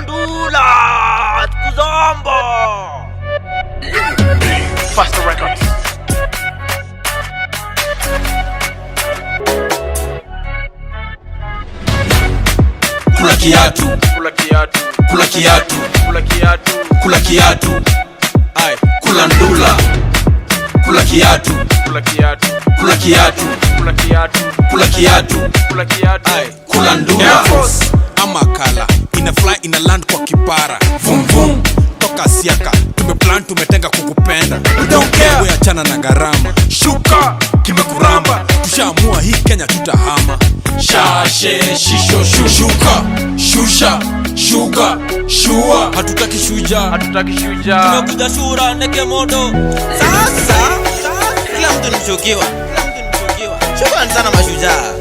Ndula Kuzombo Faster Records. Kula kiatu, Kula kiatu, kula kiatu, kula kiatu, kula kiatu. ay, Kula ndula. Kula kiatu, kula kiatu, kula kiatu, kula kiatu, kula kiatu, kula kiatu, ay, kula ndula. Ama kala ina fly ina land kwa kipara. Vum vum. Toka siaka tumeplan tumetenga kukupenda. We don't care. Wewe achana na gharama. shuka, Kimekuramba. Tushaamua hii Kenya tutahama. Shashe shisho shushuka. Shusha shuga shua. Hatutaki shujaa. hatutaki shujaa. Tumekuja shura neke modo. Sasa kila mtu ni mshukiwa. Shukrani sana mashujaa.